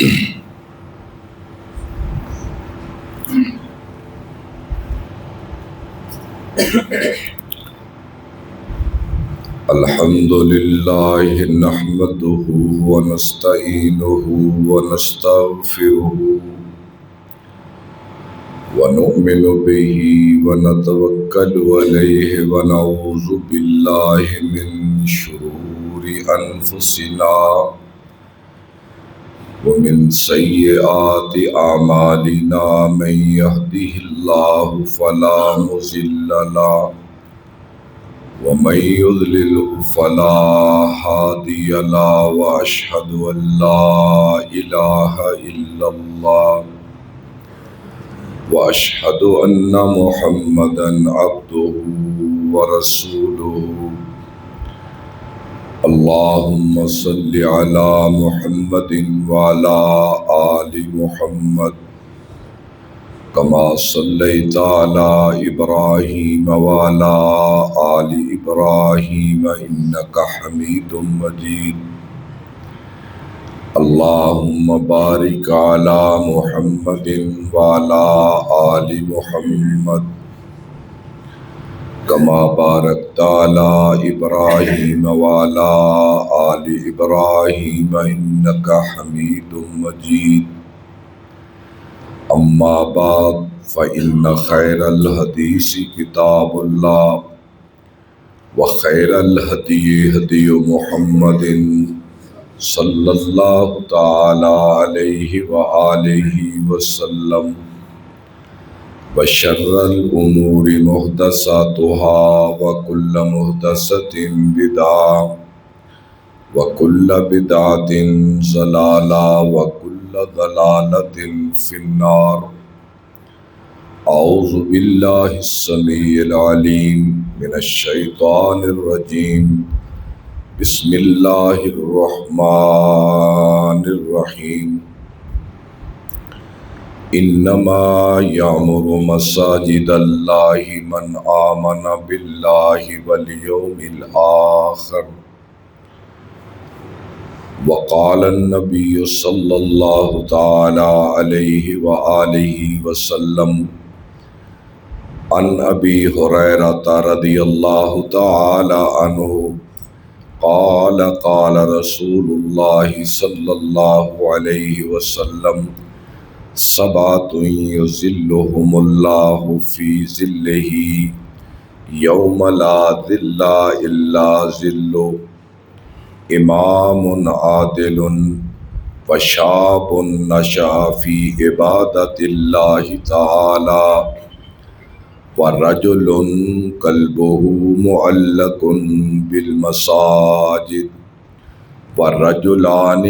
الحمد لله نحمده ونستعينه ونستغفره ونؤمن به ونتوكل عليه ونعوذ بالله من شرور أنفسنا ومن سيئات أعمالنا من يهده الله فلا مضل له ومن يضلل فلا هادي له وأشهد أن لا إله إلا الله وأشهد أن محمدا عبده ورسوله اللهم صل على محمد وعلى آل محمد كما صليت على إبراهيم وعلى آل إبراهيم إنك حميد مجيد اللهم بارك على محمد وعلى آل محمد كما باركت على إبراهيم وعلى آل إبراهيم إنك حميد مجيد أما بعد فإن خير الحديث كتاب الله وخير الهدي هدي محمد صلى الله تعالى عليه وآله وسلم وشر الأمور محدثاتها وكل محدثة بدعة وكل بدعة ضلالة وكل ضلالة في النار أعوذ بالله السميع العليم من الشيطان الرجيم بسم الله الرحمن الرحيم إنما يعمر مساجد الله من آمن بالله واليوم الآخر وقال النبي صلى الله تعالى عليه وآله وسلم عن أبي هريرة رضي الله تعالى عنه قال قال رسول الله صلى الله عليه وسلم سبعة يظلهم الله في ظله يوم لا ظل إلا ظله امام عادل وشاب نشأ في عبادة الله تعالى ورجل قلبه معلق بالمساجد ورجلان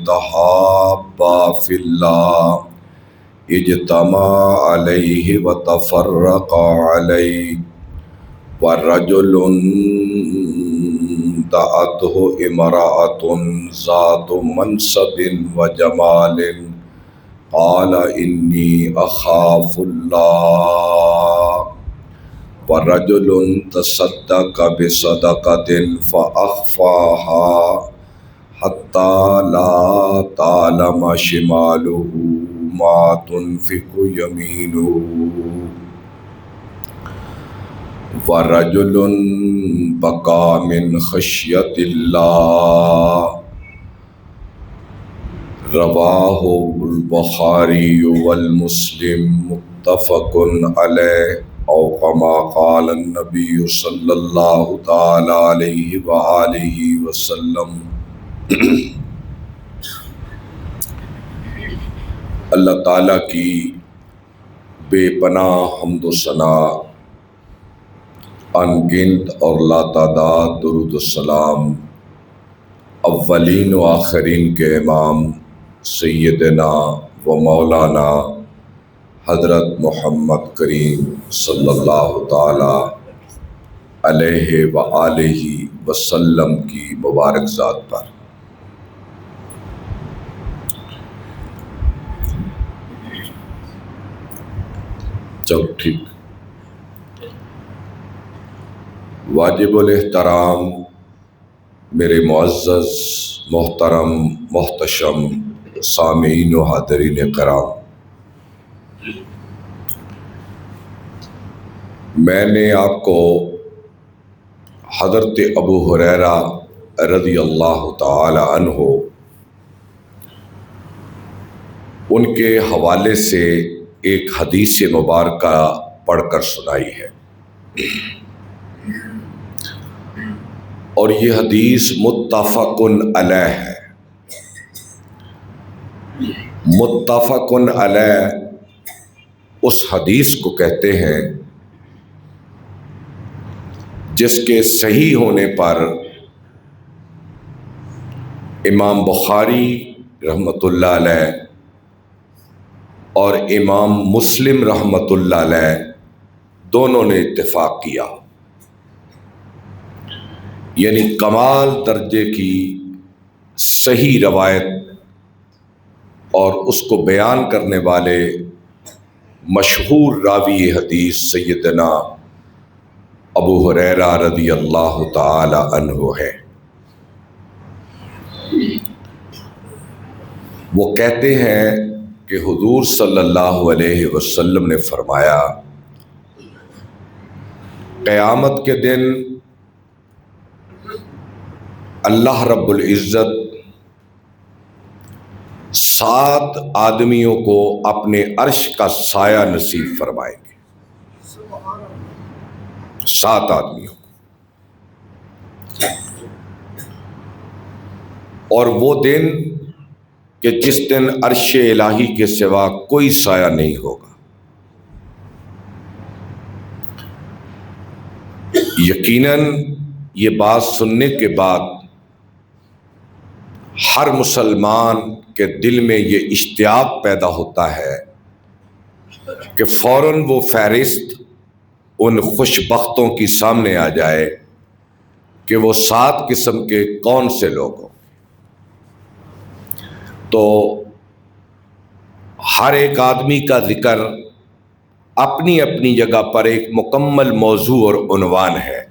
تحابا في الله اجتمعا عليه وتفرقا عليه ورجل دعته امرأة ذات منصب وجمال قال إني أخاف الله ورجل تصدق بصدقة فأخفاها حتى لا تعلم شماله ما تنفق يمينه ورجل بكى من خشية الله رواه البخاري والمسلم متفق عليه أو كما قال النبي صلى الله تعالى عليه وآله وسلم اللہ تعالیٰ کی بے پناہ حمد و ثنا، ان گنت اور لاتعداد درود السلام اولین و آخرین کے امام سیدنا و مولانا حضرت محمد کریم صلی اللہ تعالی علیہ وآلہ وسلم کی مبارک ذات پر۔ چلو ٹھیک، واجب الاحترام میرے معزز محترم محتشم سامعین و حاضرین کرام، میں نے آپ کو حضرت ابو ہریرہ رضی اللہ تعالی عنہ ان کے حوالے سے ایک حدیث مبارکہ پڑھ کر سنائی ہے، اور یہ حدیث متفق علیہ ہے۔ متفق علیہ اس حدیث کو کہتے ہیں جس کے صحیح ہونے پر امام بخاری رحمۃ اللہ علیہ اور امام مسلم رحمۃ اللہ علیہ دونوں نے اتفاق کیا، یعنی کمال درجے کی صحیح روایت، اور اس کو بیان کرنے والے مشہور راوی حدیث سیدنا ابو ہریرہ رضی اللہ تعالی عنہ ہے۔ وہ کہتے ہیں کہ حضور صلی اللہ علیہ وسلم نے فرمایا، قیامت کے دن اللہ رب العزت 7 آدمیوں کو اپنے عرش کا سایہ نصیب فرمائیں گے۔ 7 آدمیوں کو، اور وہ دن کہ جس دن عرش الہی کے سوا کوئی سایہ نہیں ہوگا۔ یقیناً یہ بات سننے کے بعد ہر مسلمان کے دل میں یہ اشتیاق پیدا ہوتا ہے کہ فوراً وہ فہرست ان خوش بختوں کی سامنے آ جائے کہ وہ 7 قسم کے کون سے لوگ ہوں۔ تو ہر ایک آدمی کا ذکر اپنی اپنی جگہ پر ایک مکمل موضوع اور عنوان ہے،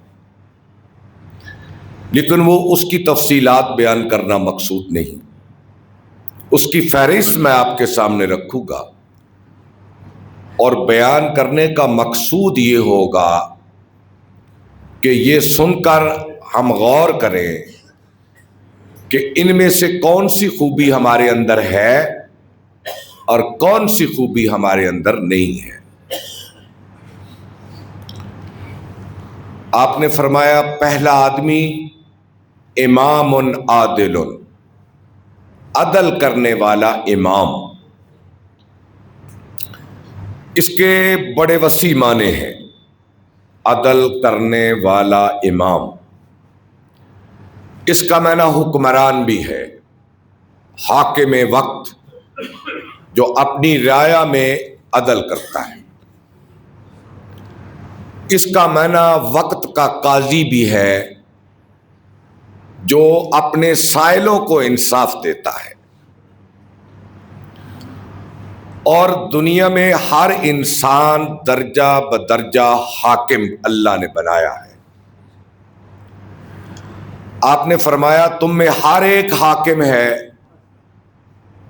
لیکن وہ اس کی تفصیلات بیان کرنا مقصود نہیں۔ اس کی فہرست میں آپ کے سامنے رکھوں گا، اور بیان کرنے کا مقصود یہ ہوگا کہ یہ سن کر ہم غور کریں کہ ان میں سے کون سی خوبی ہمارے اندر ہے اور کون سی خوبی ہمارے اندر نہیں ہے۔ آپ نے فرمایا، پہلا آدمی امام عادل، عدل کرنے والا امام۔ اس کے بڑے وسیع معنی ہیں۔ عدل کرنے والا امام، اس کا معنی حکمران بھی ہے، حاکم وقت، جو اپنی رعایا میں عدل کرتا ہے۔ اس کا معنی وقت کا قاضی بھی ہے، جو اپنے سائلوں کو انصاف دیتا ہے۔ اور دنیا میں ہر انسان درجہ بدرجہ حاکم اللہ نے بنایا ہے۔ آپ نے فرمایا، تم میں ہر ایک حاکم ہے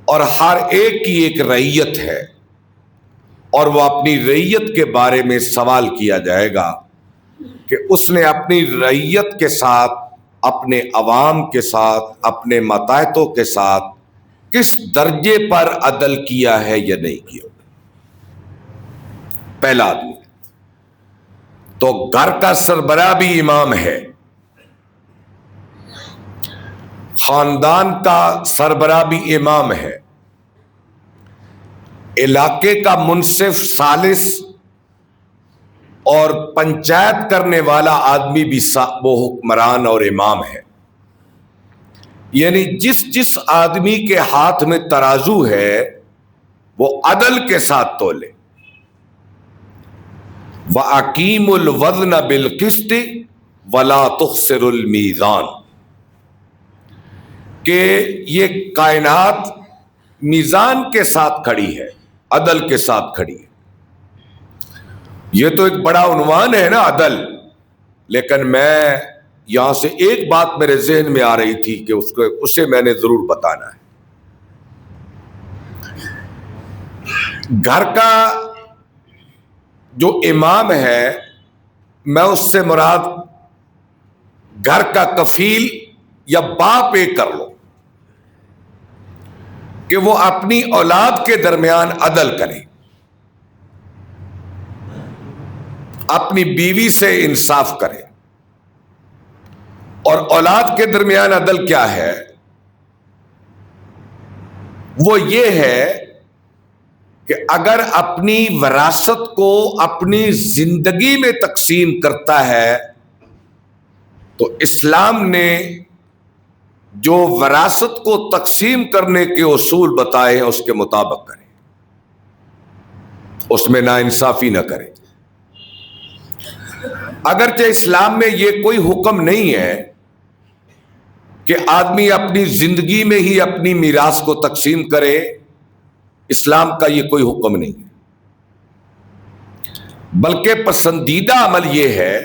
اور ہر ایک کی ایک رعیت ہے، اور وہ اپنی رعیت کے بارے میں سوال کیا جائے گا کہ اس نے اپنی رعیت کے ساتھ، اپنے عوام کے ساتھ، اپنے ماتحتوں کے ساتھ کس درجے پر عدل کیا ہے یا نہیں کیا۔ پہلا آدمی تو گھر کا سربراہ بھی امام ہے، خاندان کا سربراہ بھی امام ہے، علاقے کا منصف، ثالث اور پنچایت کرنے والا آدمی بھی وہ حکمران اور امام ہے۔ یعنی جس آدمی کے ہاتھ میں ترازو ہے وہ عدل کے ساتھ تولے۔ وَأَقِيمُوا الْوَزْنَ بِالْقِسْطِ وَلَا تُخْسِرُوا الْمِيزَانَ، کہ یہ کائنات میزان کے ساتھ کھڑی ہے، عدل کے ساتھ کھڑی ہے۔ یہ تو ایک بڑا عنوان ہے نا، عدل، لیکن میں یہاں سے ایک بات میرے ذہن میں آ رہی تھی کہ اسے میں نے ضرور بتانا ہے. گھر کا جو امام ہے، میں اس سے مراد گھر کا کفیل یا باپ ایک کر لو کہ وہ اپنی اولاد کے درمیان عدل کرے، اپنی بیوی سے انصاف کرے. اور اولاد کے درمیان عدل کیا ہے؟ وہ یہ ہے کہ اگر اپنی وراثت کو اپنی زندگی میں تقسیم کرتا ہے تو اسلام نے جو وراثت کو تقسیم کرنے کے اصول بتائے ہیں اس کے مطابق کرے، اس میں ناانصافی نہ کرے. اگرچہ اسلام میں یہ کوئی حکم نہیں ہے کہ آدمی اپنی زندگی میں ہی اپنی میراث کو تقسیم کرے، اسلام کا یہ کوئی حکم نہیں ہے، بلکہ پسندیدہ عمل یہ ہے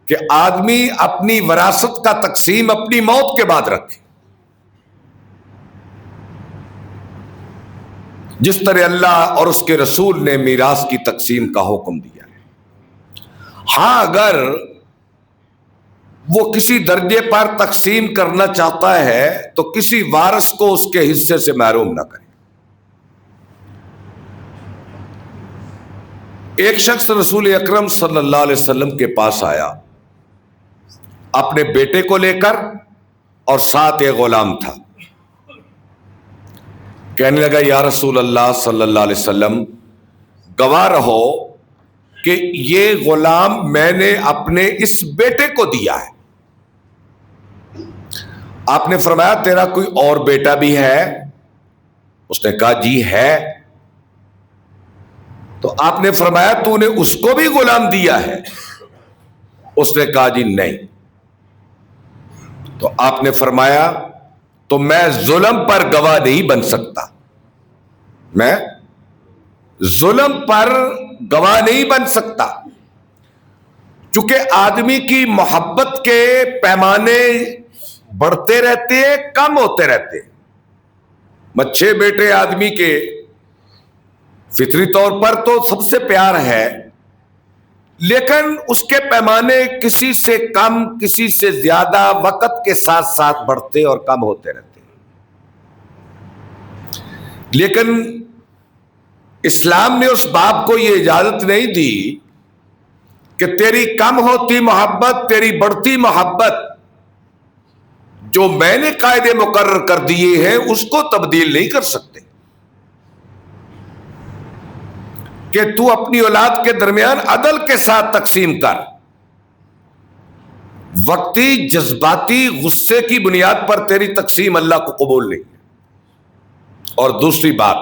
کہ آدمی اپنی وراثت کا تقسیم اپنی موت کے بعد رکھے، جس طرح اللہ اور اس کے رسول نے میراث کی تقسیم کا حکم دیا ہے. ہاں، اگر وہ کسی درجے پر تقسیم کرنا چاہتا ہے تو کسی وارث کو اس کے حصے سے محروم نہ کرے. ایک شخص رسول اکرم صلی اللہ علیہ وسلم کے پاس آیا اپنے بیٹے کو لے کر، اور ساتھ ایک غلام تھا. کہنے لگا، یا رسول اللہ صلی اللہ علیہ وسلم، گواہ رہو کہ یہ غلام میں نے اپنے اس بیٹے کو دیا ہے. آپ نے فرمایا، تیرا کوئی اور بیٹا بھی ہے؟ اس نے کہا، جی ہے. تو آپ نے فرمایا، تو نے اس کو بھی غلام دیا ہے؟ اس نے کہا، جی نہیں. تو آپ نے فرمایا، تو میں ظلم پر گواہ نہیں بن سکتا، میں ظلم پر گواہ نہیں بن سکتا، چونکہ آدمی کی محبت کے پیمانے بڑھتے رہتے ہیں، کم ہوتے رہتے ہیں. 6 بیٹے آدمی کے فطری طور پر تو سب سے پیار ہے، لیکن اس کے پیمانے کسی سے کم کسی سے زیادہ وقت کے ساتھ ساتھ بڑھتے اور کم ہوتے رہتے ہیں. لیکن اسلام نے اس باپ کو یہ اجازت نہیں دی کہ تیری کم ہوتی محبت، تیری بڑھتی محبت جو میں نے قاعدے مقرر کر دیے ہیں اس کو تبدیل نہیں کر سکتے، کہ تو اپنی اولاد کے درمیان عدل کے ساتھ تقسیم کر. وقتی جذباتی غصے کی بنیاد پر تیری تقسیم اللہ کو قبول نہیں. اور دوسری بات،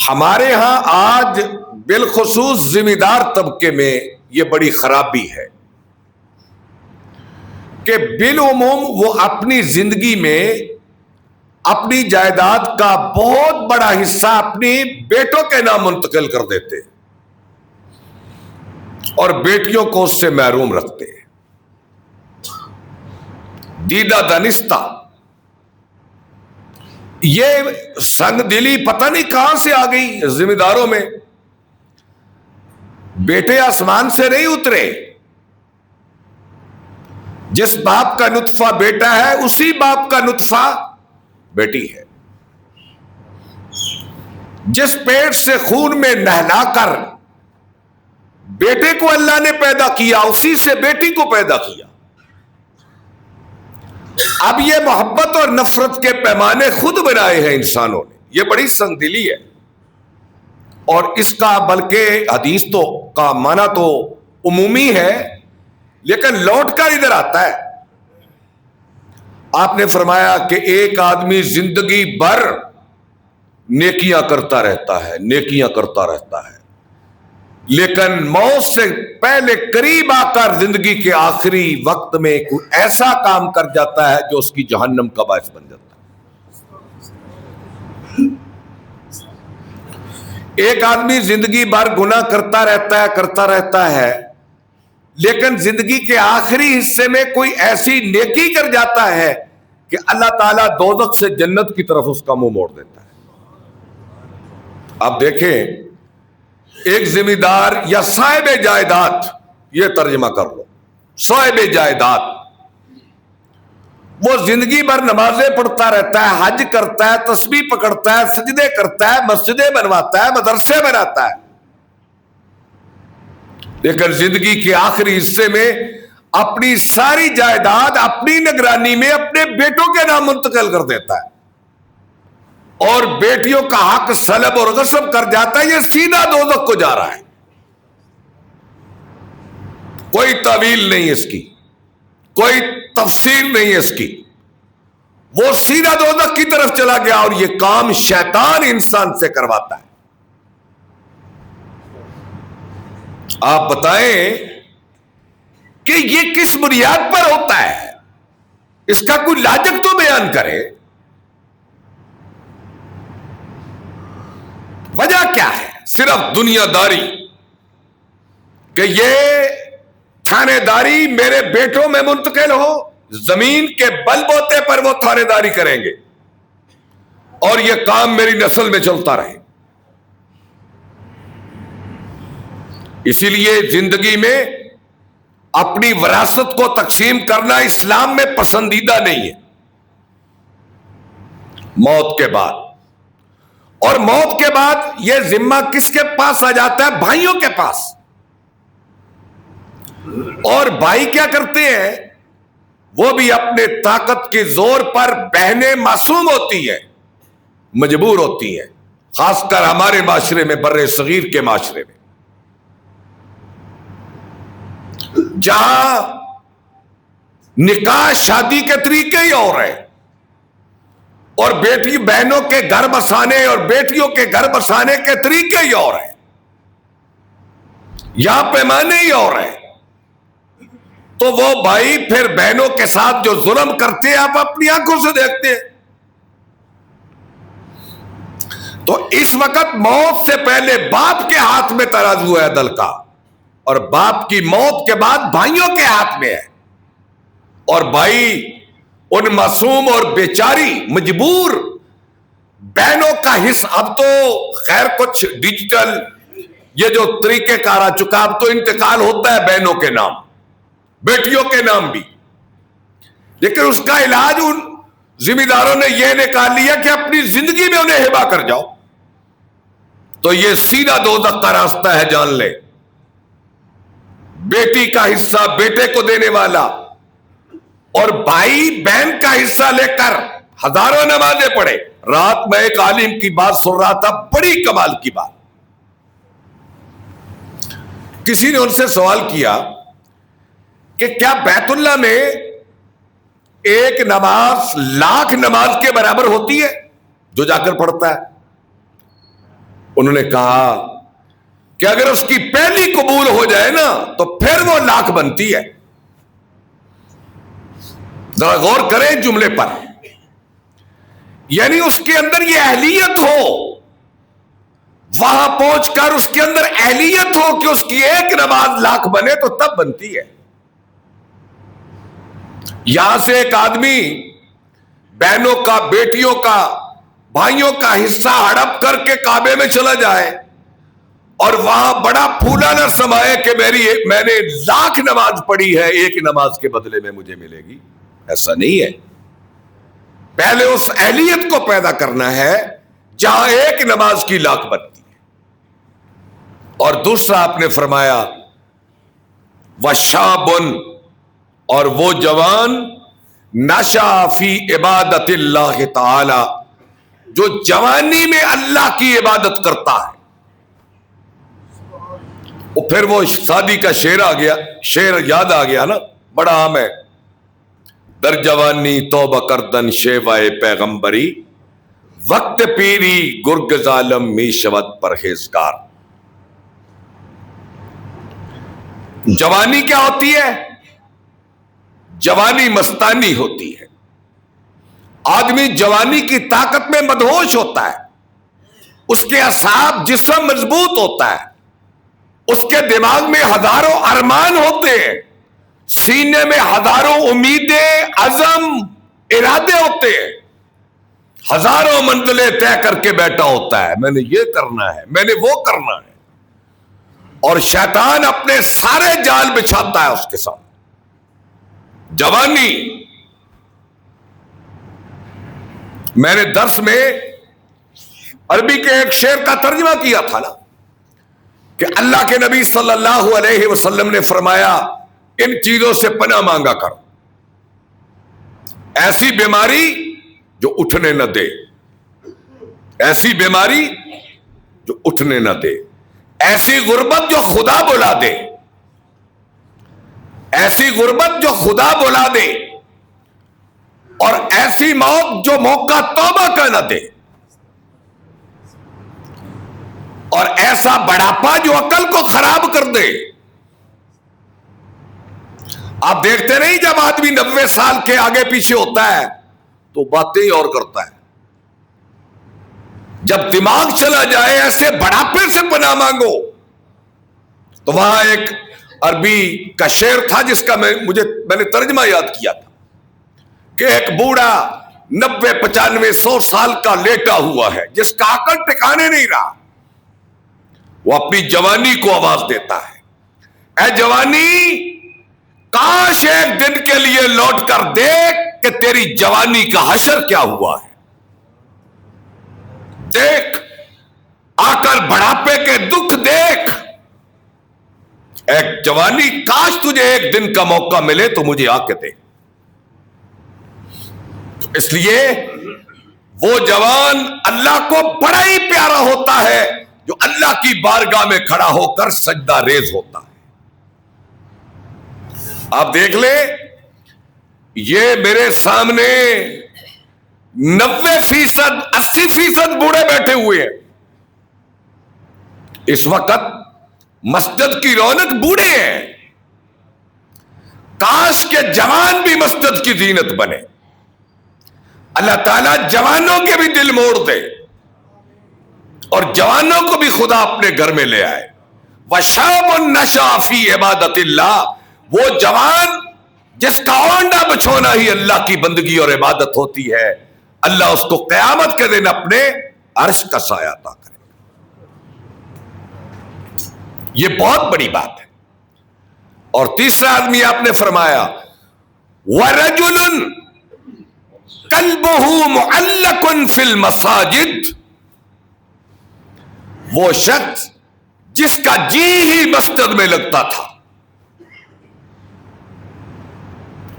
ہمارے ہاں آج بالخصوص ذمہ دار طبقے میں یہ بڑی خرابی ہے کہ بالعموم وہ اپنی زندگی میں اپنی جائیداد کا بہت بڑا حصہ اپنی بیٹوں کے نام منتقل کر دیتے اور بیٹیوں کو اس سے محروم رکھتے. دیدہ دانستہ یہ سنگ دلی پتہ نہیں کہاں سے آ گئی ذمہ داروں میں. بیٹے آسمان سے نہیں اترے، جس باپ کا نطفہ بیٹا ہے اسی باپ کا نطفہ بیٹی ہے. جس پیٹ سے خون میں نہلا کر بیٹے کو اللہ نے پیدا کیا اسی سے بیٹی کو پیدا کیا. اب یہ محبت اور نفرت کے پیمانے خود بنائے ہیں انسانوں نے. یہ بڑی سنگ دلی ہے، اور اس کا بلکہ حدیث تو کا معنی تو عمومی ہے لیکن لوٹ کر ادھر آتا ہے. آپ نے فرمایا کہ ایک آدمی زندگی بھر نیکیاں کرتا رہتا ہے، نیکیاں کرتا رہتا ہے، لیکن موت سے پہلے قریب آ کر زندگی کے آخری وقت میں کوئی ایسا کام کر جاتا ہے جو اس کی جہنم کا باعث بن جاتا ہے. ایک آدمی زندگی بھر گناہ کرتا رہتا ہے لیکن زندگی کے آخری حصے میں کوئی ایسی نیکی کر جاتا ہے کہ اللہ تعالیٰ دوزخ سے جنت کی طرف اس کا منہ موڑ دیتا ہے۔ آپ دیکھیں، ایک ذمہ دار یا صاحب جائیداد، یہ ترجمہ کر لو، صاحب جائیداد، وہ زندگی بھر نمازیں پڑھتا رہتا ہے، حج کرتا ہے، تسبیح پکڑتا ہے، سجدے کرتا ہے، مسجدیں بنواتا ہے، مدرسے بناتا ہے، لیکن زندگی کے آخری حصے میں اپنی ساری جائیداد اپنی نگرانی میں اپنے بیٹوں کے نام منتقل کر دیتا ہے اور بیٹیوں کا حق سلب اور غصب کر جاتا ہے۔ یہ سیدھا دوزخ کو جا رہا ہے، کوئی تعویل نہیں اس کی، کوئی تفسیر نہیں اس کی، وہ سیدھا دوزخ کی طرف چلا گیا، اور یہ کام شیطان انسان سے کرواتا ہے۔ آپ بتائیں کہ یہ کس بنیاد پر ہوتا ہے؟ اس کا کوئی لاجک تو بیان کرے، وجہ کیا ہے؟ صرف دنیا داری کہ یہ تھانے داری میرے بیٹوں میں منتقل ہو، زمین کے بل بوتے پر وہ تھانے داری کریں گے اور یہ کام میری نسل میں چلتا رہے۔ اسی لیے زندگی میں اپنی وراثت کو تقسیم کرنا اسلام میں پسندیدہ نہیں ہے۔ موت کے بعد، اور موت کے بعد یہ ذمہ کس کے پاس آ جاتا ہے؟ بھائیوں کے پاس۔ اور بھائی کیا کرتے ہیں؟ وہ بھی اپنے طاقت کے زور پر، بہنیں معصوم ہوتی ہیں، مجبور ہوتی ہیں، خاص کر ہمارے معاشرے میں، بر صغیر کے معاشرے میں، جہاں نکاح شادی کے طریقے ہی اور ہیں، اور بیٹی بہنوں کے گھر بسانے اور بیٹیوں کے گھر بسانے کے طریقے ہی اور ہیں، یہاں پیمانے ہی اور ہیں، تو وہ بھائی پھر بہنوں کے ساتھ جو ظلم کرتے ہیں آپ اپنی آنکھوں سے دیکھتے ہیں۔ تو اس وقت موت سے پہلے باپ کے ہاتھ میں ترازو ہے عدل کا، اور باپ کی موت کے بعد بھائیوں کے ہاتھ میں ہے، اور بھائی ان معصوم اور بیچاری مجبور بہنوں کا حصہ، اب تو خیر کچھ ڈیجیٹل یہ جو طریقہ کار آ چکا، اب تو انتقال ہوتا ہے بہنوں کے نام، بیٹیوں کے نام بھی، لیکن اس کا علاج ان ذمہ داروں نے یہ نکال لیا کہ اپنی زندگی میں انہیں ہبا کر جاؤ، تو یہ سیدھا دوزخ کا راستہ ہے، جان لے۔ بیٹی کا حصہ بیٹے کو دینے والا، اور بھائی بہن کا حصہ لے کر ہزاروں نمازیں پڑھے۔ رات میں ایک عالم کی بات سن رہا تھا، بڑی کمال کی بات۔ کسی نے ان سے سوال کیا کہ کیا بیت اللہ میں ایک نماز لاکھ نماز کے برابر ہوتی ہے جو جا کر پڑھتا ہے؟ انہوں نے کہا کہ اگر اس کی پہلی قبول ہو جائے نا تو پھر وہ لاکھ بنتی ہے۔ ذرا غور کریں جملے پر، یعنی اس کے اندر یہ اہلیت ہو، وہاں پہنچ کر اس کے اندر اہلیت ہو کہ اس کی ایک نماز لاکھ بنے تو تب بنتی ہے۔ یہاں سے ایک آدمی بہنوں کا، بیٹیوں کا، بھائیوں کا حصہ ہڑپ کر کے کعبے میں چلا جائے اور وہاں بڑا پھولا نہ سمائے کہ میں نے لاکھ نماز پڑھی ہے، ایک نماز کے بدلے میں مجھے ملے گی، ایسا نہیں ہے۔ پہلے اس اہلیت کو پیدا کرنا ہے جہاں ایک نماز کی لاکھ بنتی ہے۔ اور دوسرا آپ نے فرمایا وَشَابٌ، اور وہ جوان نشأ فی عبادت اللہ تعالی، جو جوانی میں اللہ کی عبادت کرتا ہے۔ پھر وہ شادی کا شعر یاد آ گیا نا، بڑا عام ہے، در جوانی توبہ کردن شیوائے پیغمبری، وقت پیری گرگ ظالم می شود پرہیزگار۔ جوانی کیا ہوتی ہے؟ جوانی مستانی ہوتی ہے۔ آدمی جوانی کی طاقت میں مدہوش ہوتا ہے، اس کے اعصاب جسم مضبوط ہوتا ہے، اس کے دماغ میں ہزاروں ارمان ہوتے ہیں، سینے میں ہزاروں امیدیں، عزم، ارادے ہوتے ہیں، ہزاروں منزلیں طے کر کے بیٹھا ہوتا ہے، میں نے یہ کرنا ہے، میں نے وہ کرنا ہے، اور شیطان اپنے سارے جال بچھاتا ہے اس کے ساتھ۔ جوانی، میں نے درس میں عربی کے ایک شعر کا ترجمہ کیا تھا نا، کہ اللہ کے نبی صلی اللہ علیہ وسلم نے فرمایا ان چیزوں سے پناہ مانگا کرو، ایسی بیماری جو اٹھنے نہ دے، ایسی بیماری جو اٹھنے نہ دے، ایسی غربت جو خدا بلا دے، ایسی غربت جو خدا بلا دے، اور ایسی موت جو موقع توبہ کا نہ دے، اور ایسا بڑھاپا جو عقل کو خراب کر دے۔ آپ دیکھتے نہیں جب آدمی 90 سال کے آگے پیچھے ہوتا ہے تو باتیں ہی اور کرتا ہے، جب دماغ چلا جائے ایسے بڑھاپے سے پناہ مانگو۔ تو وہاں ایک عربی کا شعر تھا جس کا میں نے ترجمہ یاد کیا تھا، کہ ایک بوڑھا 90 95 100 سال کا لیٹا ہوا ہے جس کا عقل ٹکانے نہیں رہا، وہ اپنی جوانی کو آواز دیتا ہے، اے جوانی کاش ایک دن کے لیے لوٹ کر دیکھ کہ تیری جوانی کا حشر کیا ہوا ہے، دیکھ آ کر بڑھاپے کے دکھ دیکھ، ایک جوانی کاش تجھے ایک دن کا موقع ملے تو مجھے آ کے دے۔ اس لیے وہ جوان اللہ کو بڑا ہی پیارا ہوتا ہے جو اللہ کی بارگاہ میں کھڑا ہو کر سجدہ ریز ہوتا ہے۔ آپ دیکھ لیں، یہ میرے سامنے 90% 80% بوڑھے بیٹھے ہوئے ہیں، اس وقت مسجد کی رونق بوڑھے ہیں، کاش کے جوان بھی مسجد کی زینت بنے۔ اللہ تعالیٰ جوانوں کے بھی دل موڑ دے اور جوانوں کو بھی خدا اپنے گھر میں لے آئے۔ وَشَابٌ نَشَأَ فِي عِبَادَةِ اللَّهِ، وہ جوان جس کا اونڈا بچھونا ہی اللہ کی بندگی اور عبادت ہوتی ہے، اللہ اس کو قیامت کے دن اپنے عرش کا سایہ عطا کرے۔ یہ بہت بڑی بات ہے۔ اور تیسرا آدمی آپ نے فرمایا وَرَجُلٌ قَلْبُهُ مُعَلَّقٌ فِي الْمَسَاجِدِ، وہ شخص جس کا جی ہی مسجد میں لگتا تھا۔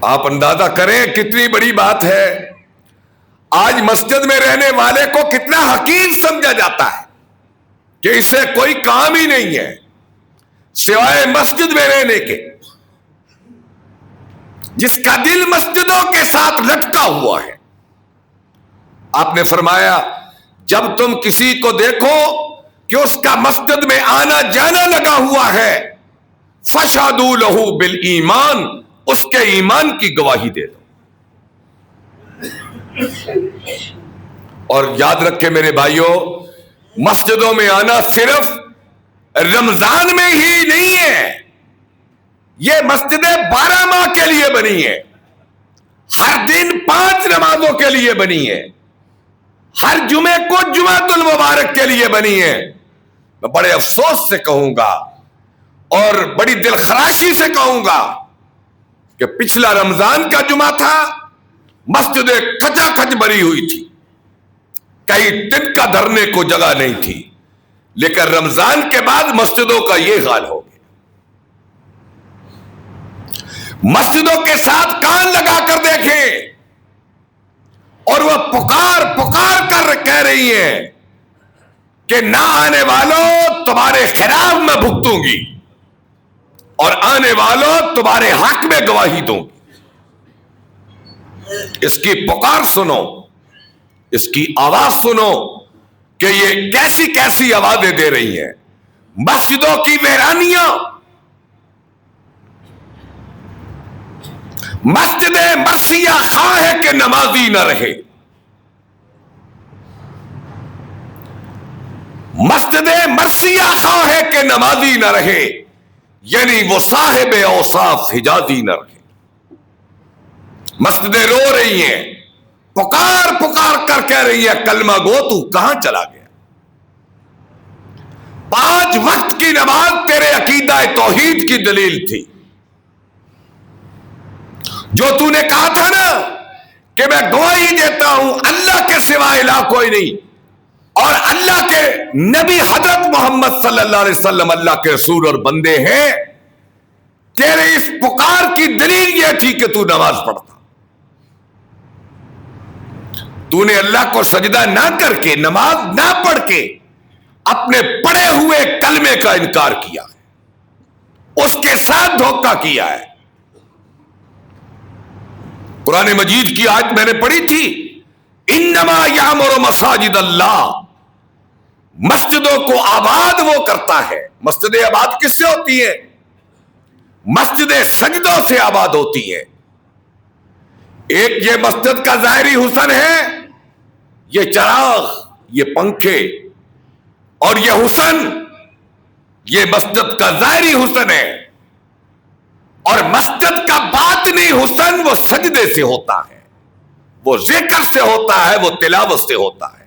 آپ اندازہ کریں کتنی بڑی بات ہے، آج مسجد میں رہنے والے کو کتنا حقیر سمجھا جاتا ہے کہ اسے کوئی کام ہی نہیں ہے سوائے مسجد میں رہنے کے، جس کا دل مسجدوں کے ساتھ لٹکا ہوا ہے۔ آپ نے فرمایا جب تم کسی کو دیکھو کہ اس کا مسجد میں آنا جانا لگا ہوا ہے، فَشَهَدُوا لَهُ بِالْإِيمَانِ، اس کے ایمان کی گواہی دے دو۔ اور یاد رکھے میرے بھائیوں، مسجدوں میں آنا صرف رمضان میں ہی نہیں ہے، یہ مسجدیں 12 ماہ کے لیے بنی ہیں، ہر دن 5 نمازوں کے لیے بنی ہیں، ہر جمعے کو جمعۃ المبارک کے لیے بنی ہے۔ میں بڑے افسوس سے کہوں گا اور بڑی دل خراشی سے کہوں گا کہ پچھلا رمضان کا جمعہ تھا، مسجدیں کھچا کھچ بھری ہوئی تھی، کئی دن کا دھرنے کو جگہ نہیں تھی، لیکن رمضان کے بعد مسجدوں کا یہ حال ہو گیا۔ مسجدوں کے ساتھ کان لگا کر دیکھیں اور وہ پکار پکار کر کہہ رہی ہیں کہ نہ آنے والوں تمہارے خلاف میں بھگتوں گی اور آنے والوں تمہارے حق میں گواہی دوں گی۔ اس کی پکار سنو، اس کی آواز سنو کہ یہ کیسی کیسی آوازیں دے رہی ہیں۔ مسجدوں کی ویرانیاں، مسجد مرثیہ خواہ ہے کہ نمازی نہ رہے، مسجد مرثیہ خواہ ہے کہ نمازی نہ رہے، یعنی وہ صاحب اوصاف حجازی نہ رہے۔ مسجدیں رو رہی ہیں، پکار پکار کر کہہ رہی ہے کلمہ گو تو کہاں چلا گیا؟ 5 وقت کی نماز تیرے عقیدہ توحید کی دلیل تھی، جو تو نے کہا تھا نا کہ میں گواہی دیتا ہوں اللہ کے سوا الہ کوئی نہیں، اور اللہ کے نبی حضرت محمد صلی اللہ علیہ وسلم اللہ کے رسول اور بندے ہیں، تیرے اس پکار کی دلیل یہ تھی کہ تو نماز پڑھتا۔ تو نے اللہ کو سجدہ نہ کر کے، نماز نہ پڑھ کے اپنے پڑھے ہوئے کلمے کا انکار کیا ہے، اس کے ساتھ دھوکہ کیا ہے۔ قرآن مجید کی آیت میں نے پڑھی تھی، انما یعمر مساجد اللہ، مسجدوں کو آباد وہ کرتا ہے۔ مسجدیں آباد کس سے ہوتی ہیں؟ مسجدیں سجدوں سے آباد ہوتی ہیں۔ ایک یہ مسجد کا ظاہری حسن ہے، یہ چراغ، یہ پنکھے، اور یہ حسن، یہ مسجد کا ظاہری حسن ہے، اور مسجد کا باطنی حسن وہ سجدے سے ہوتا ہے، وہ ذکر سے ہوتا ہے، وہ تلاوت سے ہوتا ہے۔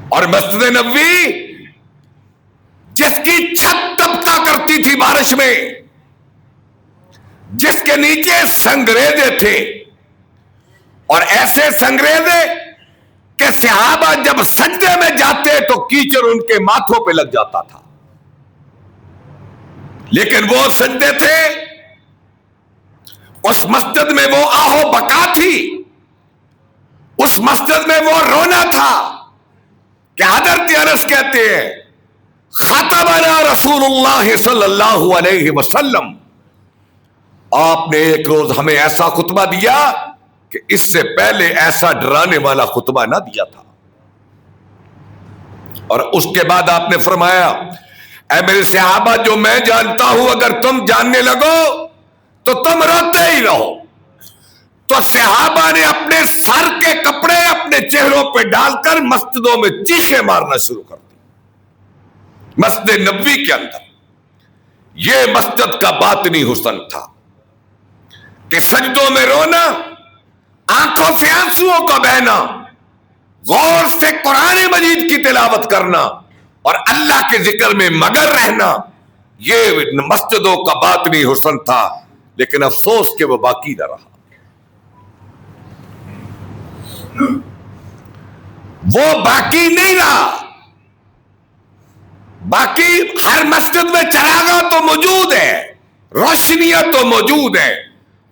اور مسجد نبوی جس کی چھت تپتا کرتی تھی بارش میں، جس کے نیچے سنگریزے تھے، اور ایسے سنگریزے کہ صحابہ جب سجدے میں جاتے تو کیچڑ ان کے ماتھوں پہ لگ جاتا تھا، لیکن وہ سجدے تھے۔ اس مسجد میں وہ آہو بکا تھی، اس مسجد میں وہ رونا تھا کہ حضرت انس کہتے ہیں خطبنا رسول اللہ صلی اللہ علیہ وسلم، آپ نے ایک روز ہمیں ایسا خطبہ دیا کہ اس سے پہلے ایسا ڈرانے والا خطبہ نہ دیا تھا۔ اور اس کے بعد آپ نے فرمایا اے میرے صحابہ، جو میں جانتا ہوں اگر تم جاننے لگو تو تم روتے ہی رہو۔ تو صحابہ نے اپنے سر کے کپڑے اپنے چہروں پہ ڈال کر مسجدوں میں چیخیں مارنا شروع کر دی۔ مسجد نبوی کے اندر یہ مسجد کا باطنی حسن تھا کہ سجدوں میں رونا، آنکھوں سے آنسوؤں کا بہنا، غور سے قرآن مجید کی تلاوت کرنا اور اللہ کے ذکر میں مگن رہنا، یہ مسجدوں کا باطنی حسن تھا، لیکن افسوس کہ وہ باقی نہ رہا۔ وہ باقی نہیں رہا۔ باقی ہر مسجد میں چراغاں تو موجود ہے، روشنیاں تو موجود ہیں،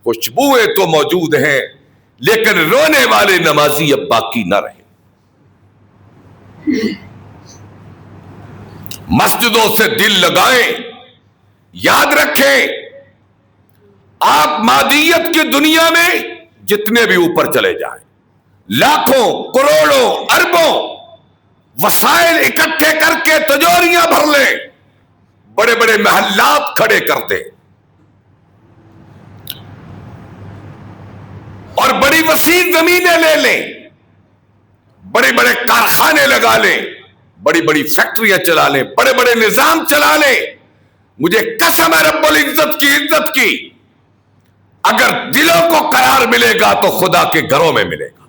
خوشبوئیں تو موجود ہیں، لیکن رونے والے نمازی اب باقی نہ رہے۔ مسجدوں سے دل لگائیں، یاد رکھیں آپ مادیت کی دنیا میں جتنے بھی اوپر چلے جائیں، لاکھوں کروڑوں اربوں وسائل اکٹھے کر کے تجوریاں بھر لیں، بڑے بڑے محلات کھڑے کر دیں، اور بڑی وسیع زمینیں لے لیں، بڑے بڑے کارخانے لگا لیں، بڑی بڑی فیکٹریاں چلا لیں، بڑے بڑے نظام چلا لیں، مجھے قسم ہے رب العزت کی عزت کی، اگر دلوں کو قرار ملے گا تو خدا کے گھروں میں ملے گا۔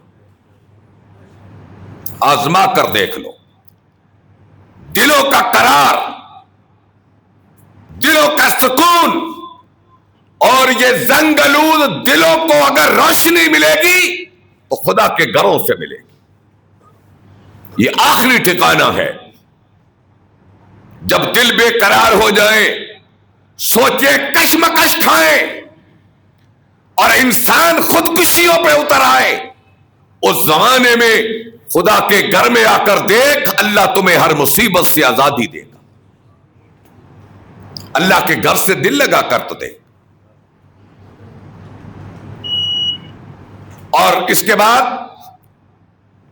آزما کر دیکھ لو، دلوں کا قرار، دلوں کا سکون، اور یہ زنگ آلود دلوں کو اگر روشنی ملے گی تو خدا کے گھروں سے ملے گی۔ یہ آخری ٹھکانہ ہے۔ جب دل بے قرار ہو جائے، سوچے کشمکش کھائیں اور انسان خودکشیوں پہ اتر آئے، اس زمانے میں خدا کے گھر میں آ کر دیکھ، اللہ تمہیں ہر مصیبت سے آزادی دے گا۔ اللہ کے گھر سے دل لگا کر تو دیکھ۔ اور اس کے بعد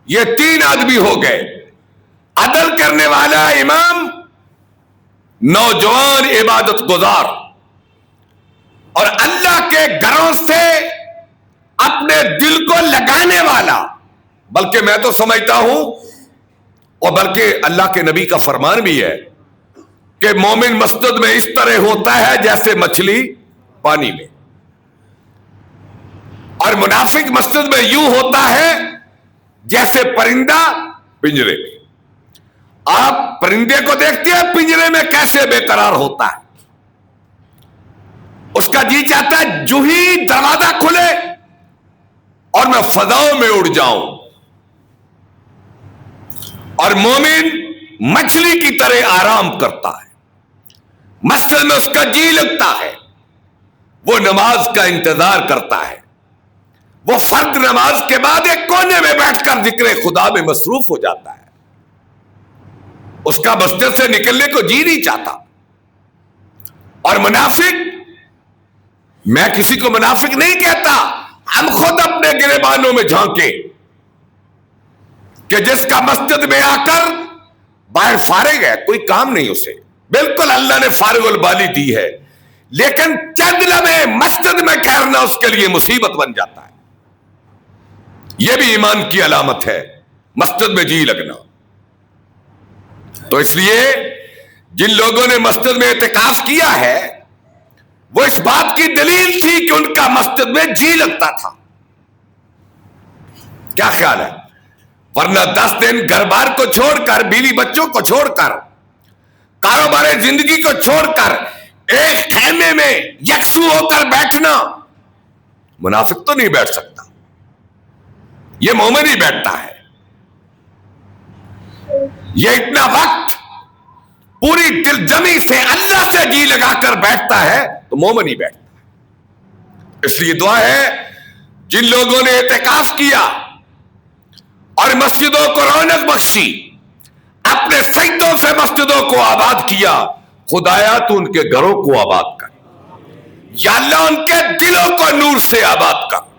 یہ 3 آدمی ہو گئے، عدل کرنے والا امام، نوجوان عبادت گزار، اور اللہ کے گھروں سے اپنے دل کو لگانے والا۔ بلکہ میں تو سمجھتا ہوں اور بلکہ اللہ کے نبی کا فرمان بھی ہے کہ مومن مسجد میں اس طرح ہوتا ہے جیسے مچھلی پانی میں، اور منافق مسجد میں یوں ہوتا ہے جیسے پرندہ پنجرے میں۔ آپ پرندے کو دیکھتے ہیں پنجرے میں کیسے بے قرار ہوتا ہے، اس کا جی چاہتا ہے جو ہی دروازہ کھلے اور میں فضاؤں میں اڑ جاؤں، اور مومن مچھلی کی طرح آرام کرتا ہے، مسجد میں اس کا جی لگتا ہے، وہ نماز کا انتظار کرتا ہے، وہ فرض نماز کے بعد ایک کونے میں بیٹھ کر ذکر خدا میں مصروف ہو جاتا ہے، اس کا مسجد سے نکلنے کو جی نہیں چاہتا۔ اور منافق، میں کسی کو منافق نہیں کہتا، ہم خود اپنے گریبانوں میں جھانکے کہ جس کا مسجد میں آ کر باہر فارغ ہے، کوئی کام نہیں اسے، بالکل اللہ نے فارغ البالی دی ہے، لیکن چند لمحے مسجد میں ٹھہرنا اس کے لیے مصیبت بن جاتا ہے۔ یہ بھی ایمان کی علامت ہے، مسجد میں جی لگنا۔ تو اس لیے جن لوگوں نے مسجد میں اعتکاف کیا ہے وہ اس بات کی دلیل تھی کہ ان کا مسجد میں جی لگتا تھا۔ کیا خیال ہے؟ ورنہ 10 دن گھر بار کو چھوڑ کر، بیوی بچوں کو چھوڑ کر، کاروبار زندگی کو چھوڑ کر ایک خیمے میں یکسو ہو کر بیٹھنا، منافق تو نہیں بیٹھ سکتا، یہ مومن ہی بیٹھتا ہے۔ یہ اتنا وقت پوری دل جمی سے اللہ سے جی لگا کر بیٹھتا ہے تو مومن ہی بیٹھتا ہے۔ اس لیے دعا ہے جن لوگوں نے اعتکاف کیا اور مسجدوں کو رونق بخشی، اپنے سجدوں سے مسجدوں کو آباد کیا، خدایا تو ان کے گھروں کو آباد کر، یا اللہ ان کے دلوں کو نور سے آباد کر،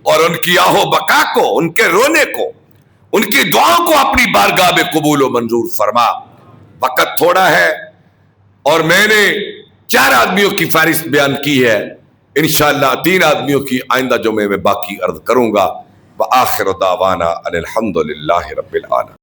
اور ان کی آہو بقا کو، ان کے رونے کو، ان کی دعاؤں کو اپنی بارگاہ میں قبول و منظور فرما۔ وقت تھوڑا ہے اور میں نے 4 آدمیوں کی فہرست بیان کی ہے، انشاءاللہ 3 آدمیوں کی آئندہ جمعے میں باقی عرض کروں گا۔ وآخر دعوانا ان الحمد للہ رب العالمین۔